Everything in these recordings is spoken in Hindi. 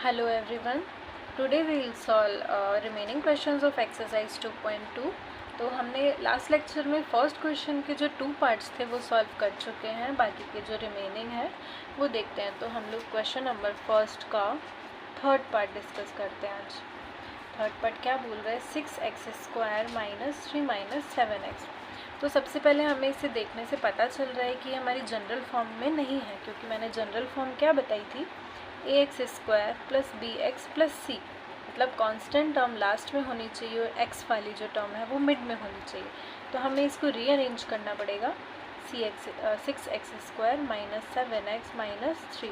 Hello everyone. Today we will solve remaining questions of exercise 2.2. तो हमने लास्ट लेक्चर में फर्स्ट क्वेश्चन के जो 2 पार्ट्स थे वो सॉल्व कर चुके हैं. बाकी के जो रिमेनिंग है वो देखते हैं. तो हम लोग क्वेश्चन नंबर फर्स्ट का थर्ड पार्ट डिस्कस करते हैं आज. थर्ड पार्ट क्या बोल रहा है? 6x² minus 3 minus 7x. तो सबसे पहले हमें इसे देखने से पता चल रहा है कि हमारी जनरल फॉर्म में नहीं है, क्योंकि मैंने जनरल फॉर्म क्या बताई थी? ax² प्लस bx प्लस सी. मतलब कांस्टेंट टर्म लास्ट में होनी चाहिए और x वाली जो टर्म है वो मिड में होनी चाहिए. तो हमें इसको रीअरेंज करना पड़ेगा. 6x² minus 7x minus 3.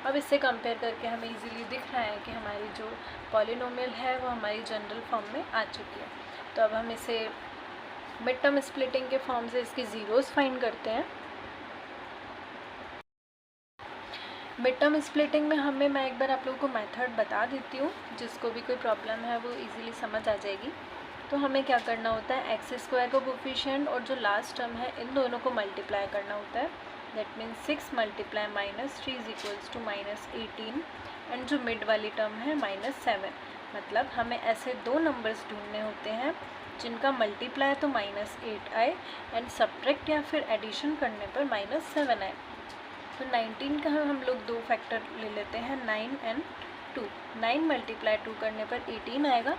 अब इससे कंपेयर करके हमें इजीली दिख रहा है कि हमारी जो पॉलिनोमियल है वो हमारी जनरल फॉर्म में आ चुकी है. तो अब हम इसे मिड टर्म स्प्लिटिंग के फॉर्म से इसके ज़ीरोज़ फाइंड करते हैं. मिड टर्म स्प्लिटिंग में मैं एक बार आप लोगों को मेथड बता देती हूँ, जिसको भी कोई प्रॉब्लम है वो इजीली समझ आ जाएगी. तो हमें क्या करना होता है? x² का कोफिशिएंट और जो लास्ट टर्म है इन दोनों को मल्टीप्लाई करना होता है. That means 6 multiply minus 3 is equals to minus 18 and जो मिड वाली टर्म है माइनस 7. मतलब हमें ऐसे दो नंबर्स ढूंढने होते हैं जिनका मल्टीप्लाई तो माइनस 8 आए एंड सब्ट्रैक्ट या फिर एडिशन करने पर माइनस 7 आए. तो 19 का हम लोग दो फैक्टर ले लेते हैं, 9 एंड 2. 9 मल्टीप्लाई 2 करने पर 18 आएगा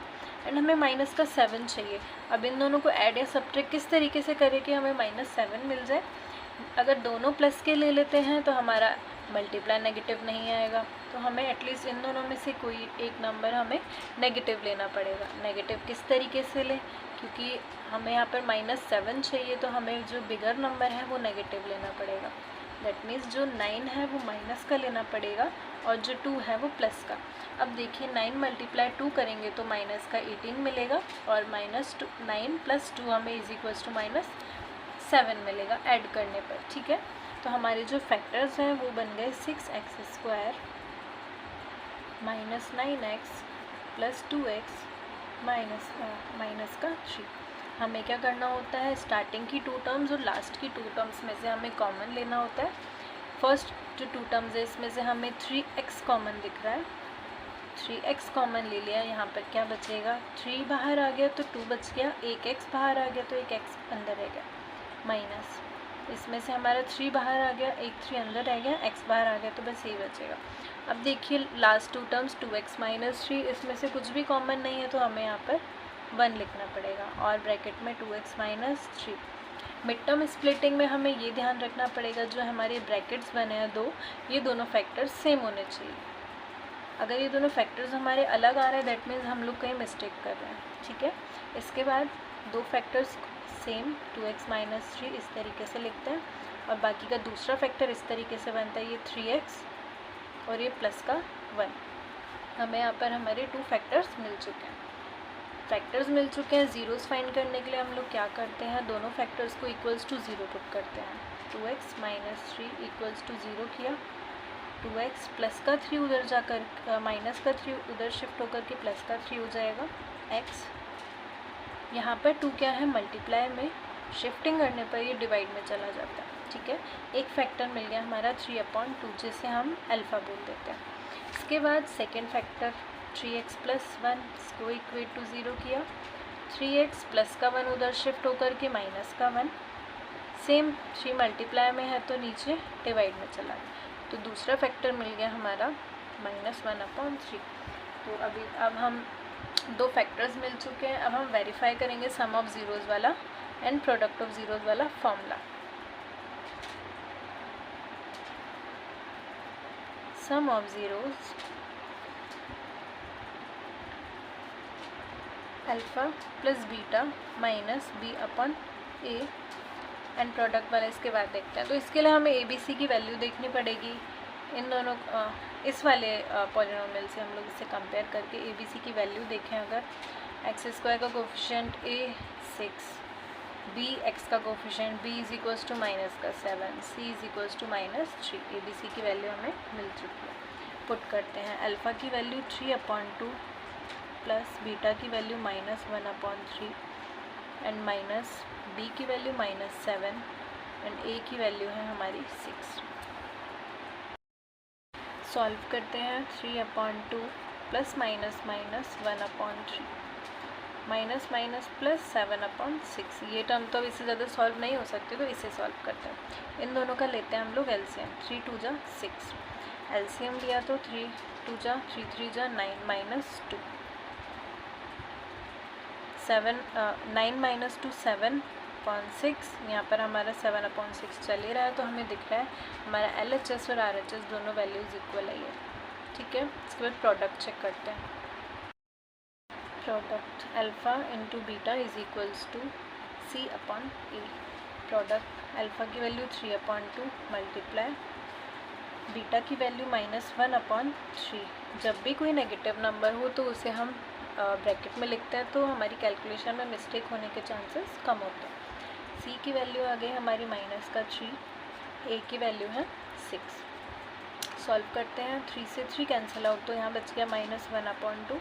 एंड हमें माइनस का 7 चाहिए. अब इन दोनों को ऐड या सब्ट्रैक्ट किस तरीके से करें कि हमें माइनस 7 मिल जाए? अगर दोनों प्लस के ले लेते हैं तो हमारा मल्टीप्लाई नेगेटिव नहीं आएगा. तो हमें एटलीस्ट इन दोनों में से कोई एक नंबर हमें नेगेटिव लेना पड़ेगा. नेगेटिव किस तरीके से लें? क्योंकि हमें यहाँ पर माइनस 7 चाहिए, तो हमें जो बिगर नंबर है वो नेगेटिव लेना पड़ेगा. दैट मीन्स जो 9 है वो माइनस का लेना पड़ेगा और जो 2 है वो प्लस का. अब देखिए 9 मल्टीप्लाई 2 करेंगे तो माइनस का 18 मिलेगा और माइनस 9 प्लस 2 हमें इज इक्वल्स टू माइनस 7 मिलेगा ऐड करने पर. ठीक है, तो हमारे जो फैक्टर्स हैं वो बन गए 6x² minus 9x plus 2x minus का 3. हमें क्या करना होता है? स्टार्टिंग की 2 टर्म्स और लास्ट की 2 टर्म्स में से हमें कॉमन लेना होता है. फर्स्ट जो 2 टर्म्स है इसमें से हमें 3x कॉमन दिख रहा है. 3x कॉमन ले लिया. यहाँ पर क्या बचेगा? 3 बाहर आ गया तो 2 बच गया. एक x बाहर आ गया तो एक x अंदर रह गया. माइनस इसमें से हमारा 3 बाहर आ गया, एक 3 अंदर रह गया, x बाहर आ गया तो बस यही बचेगा. अब देखिए लास्ट 2 टर्म्स 2x माइनस 3, इसमें से कुछ भी कॉमन नहीं है तो हमें यहाँ पर 1 लिखना पड़ेगा और ब्रैकेट में 2x minus 3. Mid term splitting में हमें ये ध्यान रखना पड़ेगा जो हमारे ब्रैकेट्स बने हैं दो, ये दोनों फैक्टर्स सेम होने चाहिए. अगर ये दोनों फैक्टर्स हमारे अलग आ रहे हैं दैट मीन्स हम लोग कहीं मिस्टेक कर रहे हैं. ठीक है, इसके बाद दो फैक्टर्स सेम 2x माइनस 3 इस तरीके से लिखते हैं और बाकी का दूसरा फैक्टर इस तरीके से बनता है, ये 3x और ये प्लस का 1. हमें यहाँ पर हमारे 2 फैक्टर्स मिल चुके हैं. फैक्टर्स मिल चुके हैं. ज़ीरोज़ फाइंड करने के लिए हम लोग क्या करते हैं? दोनों फैक्टर्स को इक्वल्स टू 0 पुट करते हैं. 2x माइनस 3 इक्वल्स टू 0 किया. 2x प्लस का 3 उधर जाकर माइनस का 3 उधर शिफ्ट होकर के प्लस का 3 हो जाएगा. x यहाँ पर 2 क्या है? मल्टीप्लाई में शिफ्टिंग करने पर ये डिवाइड में चला जाता है. ठीक है, एक फैक्टर मिल गया हमारा 3/2 जिसे हम अल्फ़ा बोल देते हैं. इसके बाद सेकेंड फैक्टर 3x प्लस 1 इसको इक्वेट टू 0 किया. 3x प्लस का 1 उधर शिफ्ट होकर के माइनस का 1. सेम 3 मल्टीप्लाई में है तो नीचे डिवाइड में चला गया. तो दूसरा फैक्टर मिल गया हमारा -1/3. तो अब हम दो फैक्टर्स मिल चुके हैं. अब हम वेरीफाई करेंगे सम ऑफ ज़ीरोज़ वाला एंड प्रोडक्ट ऑफ ज़ीरोज़ वाला formula. Sum of zeros alpha plus beta minus b/a and product वाला इसके बाद देखते हैं. तो इसके लिए हमें ABC की वैल्यू देखनी पड़ेगी. इन दोनों इस वाले पॉलिनोमियल से हम लोग इसे कंपेयर करके ABC की वैल्यू देखें. अगर x² का कोफिशिएंट a 6, b x का coefficient b is equals to minus का 7, c is equals to minus 3. ABC की वैल्यू हमें मिल चुकी है. पुट करते हैं. अल्फ़ा की वैल्यू 3/2 प्लस बीटा की वैल्यू -1/3 एंड माइनस b की वैल्यू -7 एंड a की वैल्यू है हमारी 6. सॉल्व करते हैं 3/2 plus minus minus 1/3 minus minus plus 7/6। ये टर्म तो अब इससे ज़्यादा सॉल्व नहीं हो सकती, तो इसे सॉल्व करते हैं। इन दोनों का लेते हैं हम लोग एलसीएम। 3 2 जा 6, एलसीएम लिया तो 3 2 जा 3 3 जा 9 माइनस 2 7 9 माइनस 2 7/6। यहाँ पर हमारा 7/6 चल ही रहा है, तो हमें दिख रहा है हमारा LHS और RHS दोनों वैल्यूज़ इक्वल आई है। ठीक है, इसके बाद प्रोडक्ट चेक करते हैं। Product alpha into beta is equals to C/A। Product alpha की वैल्यू 3/2 मल्टीप्लाई बीटा की वैल्यू -1/3। जब भी कोई नेगेटिव नंबर हो तो उसे हम ब्रैकेट में लिखते हैं, तो हमारी कैलकुलेशन में मिस्टेक होने के चांसेस कम होते हैं। C की वैल्यू आ गई हमारी -3, A की वैल्यू है 6। सॉल्व करते हैं, 3 से 3 कैंसिल आउट, तो यहाँ बच गया -1/2।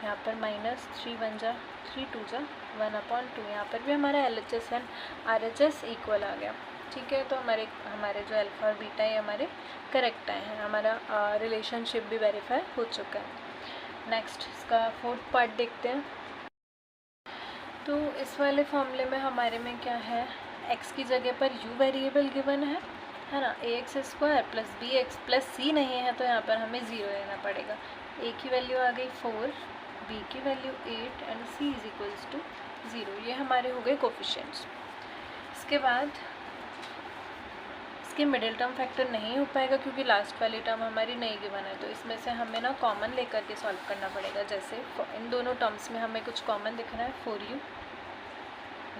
यहाँ पर -3 1 जा 3 2 जा 1/2। यहाँ पर भी हमारा LHS एंड RHS इक्वल आ गया। ठीक है, तो हमारे जो अल्फ़ा और बीटा है हमारे करेक्ट आए हैं, हमारा रिलेशनशिप भी वेरीफाई हो चुका है। नेक्स्ट इसका 4th पार्ट देखते हैं। तो इस वाले फॉर्मूले में हमारे में क्या है, x की जगह पर u वेरिएबल गिवन है ना, ax² plus bx plus c नहीं है, तो यहाँ पर हमें 0 लेना पड़ेगा। a की वैल्यू आ गई 4, b की value 8 and c is equals to 0। ये हमारे हो गए कोफिशिएंट्स। इसके बाद इसके मिडिल टर्म फैक्टर नहीं हो पाएगा क्योंकि लास्ट वाली टर्म हमारी नहीं गिवन है, तो इसमें से हमें ना कॉमन लेकर के सॉल्व करना पड़ेगा। जैसे इन दोनों टर्म्स में हमें कुछ कॉमन दिख रहा है, 4u।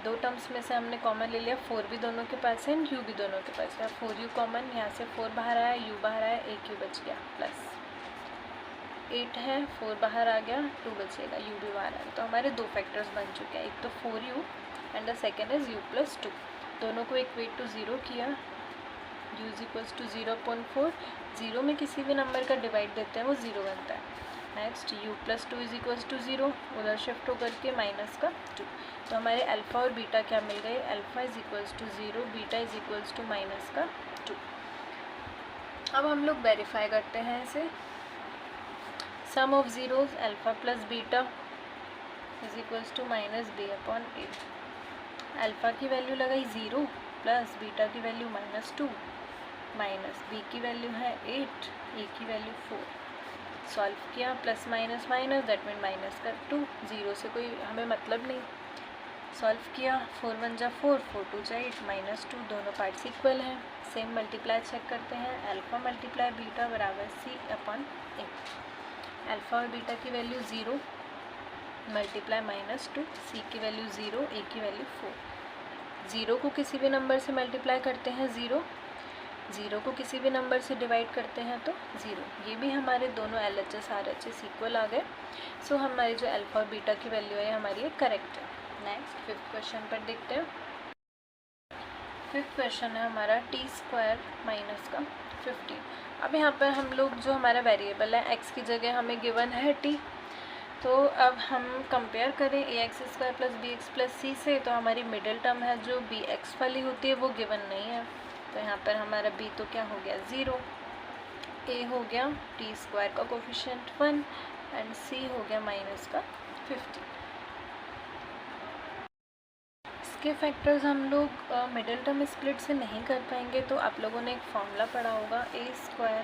दो टर्म्स में से हमने कॉमन ले लिया, 4 भी दोनों के पास है एंड u भी दोनों के पास है। 4u कॉमन, यहाँ से 4 बाहर आया, u बाहर आया, एक u बच गया, प्लस 8 है, 4 बाहर आ गया, 2 बचेगा, u भी बाहर आ गया। तो हमारे दो फैक्टर्स बन चुके हैं, एक तो 4u and the second is u plus 2। दोनों को इक्वेट टू 0 किया, u इज इक्वल्स टू 0.4। 0 में किसी भी नंबर का डिवाइड देते हैं वो 0 बनता है। Next u plus 2 is equals to 0, उधर शिफ्ट होकर के -2। तो हमारे अल्फ़ा और बीटा क्या मिल गए, alpha is equals to 0, beta is equals to -2। अब हम लोग वेरीफाई करते हैं इसे। Sum of zeros alpha plus beta is equals to -b/a। Alpha की वैल्यू लगाई 0 प्लस बीटा की वैल्यू -2 माइनस b की वैल्यू है 8, a की वैल्यू 4। सॉल्व किया, plus minus minus that mean -2। 0 से कोई हमें मतलब नहीं। सॉल्व किया, 4 1 जा 4, 4 2 जा 8, -2। दोनों पार्ट्स इक्वल हैं। सेम मल्टीप्लाई चेक करते हैं, अल्फ़ा मल्टीप्लाई बीटा बराबर C/A। अल्फ़ा और बीटा की वैल्यू 0 मल्टीप्लाई -2, C की वैल्यू 0, A की वैल्यू 4। 0 को किसी भी नंबर से मल्टीप्लाई करते हैं 0, 0 को किसी भी नंबर से डिवाइड करते हैं तो 0। ये भी हमारे दोनों LHS RHS इक्वल आ गए। सो हमारी जो अल्फ़ा और बीटा की वैल्यू है हमारी ये करेक्ट है। नेक्स्ट 5th क्वेश्चन पर देखते हैं। 5th क्वेश्चन है हमारा t² माइनस का 15। अब यहाँ पर हम लोग जो हमारा वेरिएबल है x की जगह हमें गिवन है t, तो अब हम कंपेयर करें ax² plus bx plus c से, तो हमारी मिडिल टर्म है जो bx वाली होती है वो गिवन नहीं है। तो यहाँ पर हमारा b तो क्या हो गया 0, a हो गया t² का कोफिशिएंट 1 एंड c हो गया माइनस का 15। इसके फैक्टर्स हम लोग मिडिल टर्म स्प्लिट से नहीं कर पाएंगे, तो आप लोगों ने एक फॉर्मूला पढ़ा होगा a²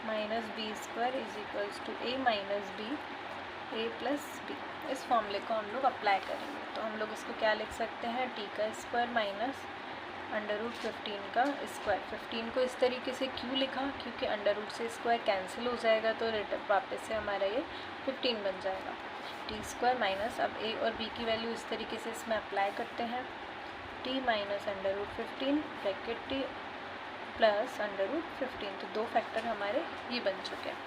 minus b² is equals to a minus b, a plus b। इस फॉर्मूले को हम लोग अप्लाई करेंगे, तो हम लोग इसको क्या लिख सकते हैं, t का स्क्वायर माइनस √15 का स्क्वायर। 15 को इस तरीके से क्यों लिखा, क्योंकि अंडर रूट से स्क्वायर कैंसिल हो जाएगा, तो रिटर्न वापस से हमारा ये 15 बन जाएगा। t² माइनस, अब a और b की वैल्यू इस तरीके से इसमें अप्लाई करते हैं, t minus √15 bracket t plus √15। तो दो फैक्टर हमारे ये बन चुके हैं।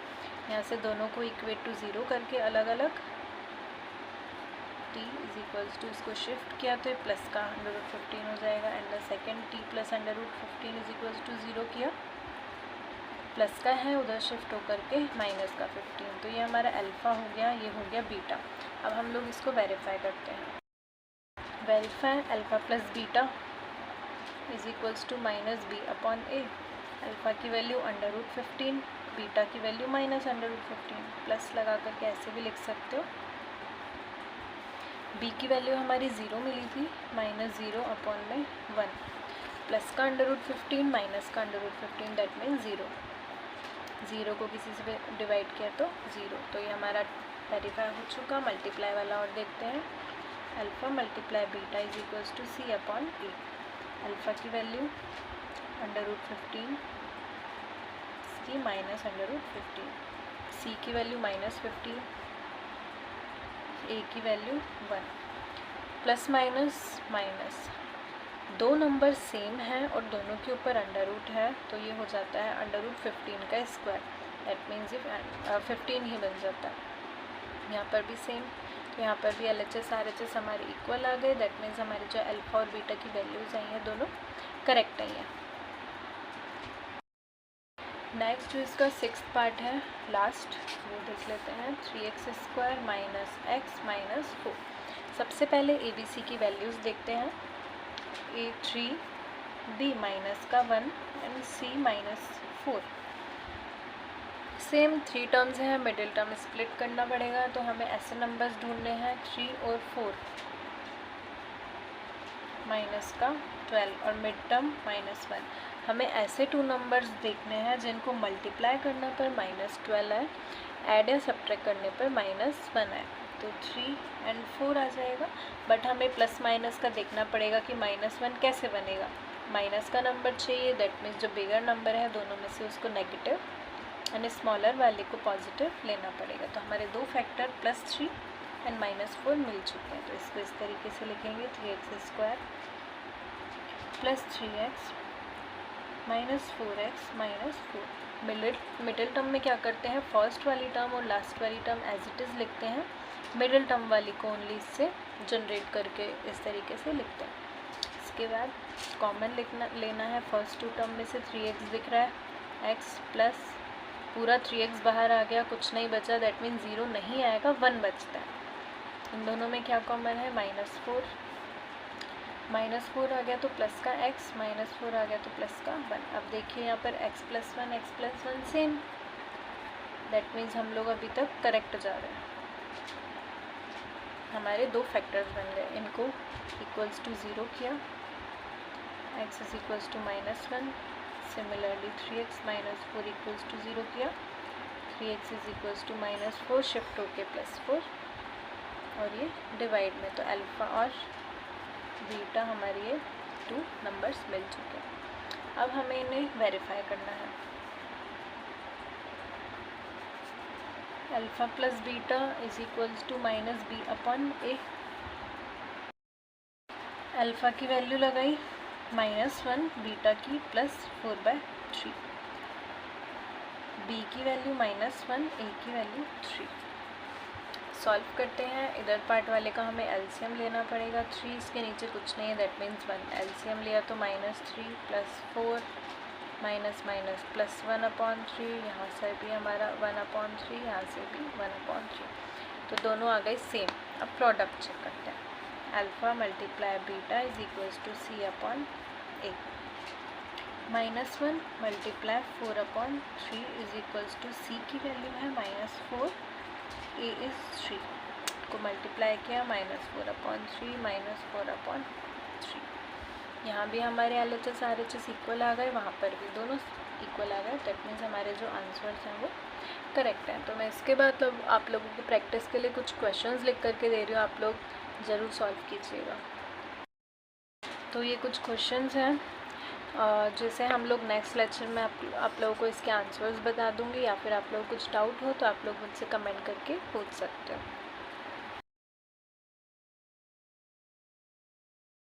यहाँ से दोनों को इक्वेट टू 0 करके अलग अलग t इज इक्वल्स टू इसको शिफ्ट किया तो ये प्लस का √15 हो जाएगा and the second t plus √15 is equals to 0 किया, प्लस का है उधर शिफ्ट होकर के माइनस का 15। तो ये हमारा अल्फ़ा हो गया, ये हो गया बीटा। अब हम लोग इसको वेरीफाई करते हैं। Verify alpha plus beta is equals to -b/a। Alpha की वैल्यू √15 बीटा की वैल्यू -√15, प्लस लगा करके ऐसे भी लिख सकते हो। बी की वैल्यू हमारी 0 मिली थी, -0/1, प्लस का √15 माइनस का √15 दैट मीन्स 0। 0 को किसी से डिवाइड किया तो 0, तो ये हमारा वेरीफाई हो चुका। मल्टीप्लाई वाला और देखते हैं, alpha multiply beta is equals to C/A। Alpha की वैल्यू √15, इसकी -√15, C की वैल्यू -15, A की वैल्यू 1, प्लस माइनस माइनस, दो नंबर सेम हैं और दोनों के ऊपर अंडर रूट है, तो ये हो जाता है √15 का स्क्वायर, दैट मीन्स ये 15 ही बन जाता है। यहाँ पर भी सेम, तो यहाँ पर भी LHS RHS हमारे इक्वल आ गए, दैट मीन्स हमारे जो अल्फ़ा और बीटा की वैल्यूज़ आई हैं दोनों करेक्ट आई हैं। नेक्स्ट जो इसका 6th पार्ट है, लास्ट, वो देख लेते हैं। 3x² - x - 4। सबसे पहले ABC की वैल्यूज़ देखते हैं। A 3, B -1 and C -4। Same 3 terms हैं, मिडिल टर्म स्प्लिट करना पड़ेगा, तो हमें ऐसे नंबर्स ढूंढने हैं 3 और 4, -12 और मिड टर्म -1। हमें ऐसे 2 नंबर्स देखने हैं जिनको मल्टीप्लाई करने पर -12 है, ऐड या सब्ट्रैक्ट करने पर -1 है, तो 3 और 4 आ जाएगा। बट हमें प्लस माइनस का देखना पड़ेगा कि -1 कैसे बनेगा। माइनस का नंबर चाहिए, दैट मीन्स जो बिगर नंबर है दोनों में से उसको नेगेटिव यानी स्मॉलर वाले को पॉजिटिव लेना पड़ेगा। तो हमारे 2 फैक्टर +3 एंड -4 मिल चुके हैं, तो इसको इस तरीके से लिखेंगे 3x² + 3x -4x -4। Middle term में क्या करते हैं, फर्स्ट वाली टर्म और लास्ट वाली टर्म एज इट इज़ लिखते हैं, मिडिल टर्म वाली को ओनली इससे जनरेट करके इस तरीके से लिखते हैं। इसके बाद कॉमन लेना है, फर्स्ट 2 टर्म में से 3x दिख रहा है, x प्लस पूरा 3x बाहर आ गया, कुछ नहीं बचा, दैट मीन्स 0 नहीं आएगा, 1 बचता है। इन दोनों में क्या कॉमन है, -4 -4 आ गया तो प्लस का x, -4 आ गया तो प्लस का 1। अब देखिए यहाँ पर x + 1 सेम, दैट मीन्स हम लोग अभी तक करेक्ट जा रहे हैं। हमारे 2 फैक्टर्स बन गए, इनको इक्वल्स टू 0 किया, x is equals to -1, similarly 3x - 4 equals to 0 किया, 3x is equals to -4 shift होके +4, और ये डिवाइड में, तो अल्फ़ा और बीटा हमारे ये 2 नंबर्स मिल चुके हैं। अब हमें इन्हें वेरीफाई करना है। Alpha + beta is equals to -b/a। Alpha की वैल्यू लगाई -1, बीटा की +4/3, b की वैल्यू -1, a की वैल्यू 3। सॉल्व करते हैं। इधर पार्ट वाले का हमें एलसीएम लेना पड़ेगा, 3 इसके नीचे कुछ नहीं है, दैट मीन्स 1। एलसीएम लिया तो -3 + 4 -+1/3, यहाँ से भी हमारा 1/3, यहाँ से भी 1/3, तो दोनों आ गए सेम। अब प्रोडक्ट चेक करते हैं। Alpha multiply beta is equals to C/A, -1 multiply 4/3 is equals to C की वैल्यू है -4, A इज़ 3 को मल्टीप्लाई किया, -4/3 -4/3। यहाँ भी हमारे LHS RHS इक्वल आ गए, वहाँ पर भी दोनों इक्वल आ गए, दैट मीन्स हमारे जो आंसर्स हैं वो करेक्ट हैं। तो मैं इसके बाद आप लोगों को प्रैक्टिस के लिए कुछ क्वेश्चंस लिख करके दे रही हूँ, आप लोग ज़रूर सॉल्व कीजिएगा। तो ये कुछ क्वेश्चंस हैं जैसे हम लोग नेक्स्ट लेक्चर में आप लोगों को इसके आंसर्स बता दूँगी, या फिर आप लोग कुछ डाउट हो तो आप लोग मुझसे कमेंट करके पूछ सकते हो।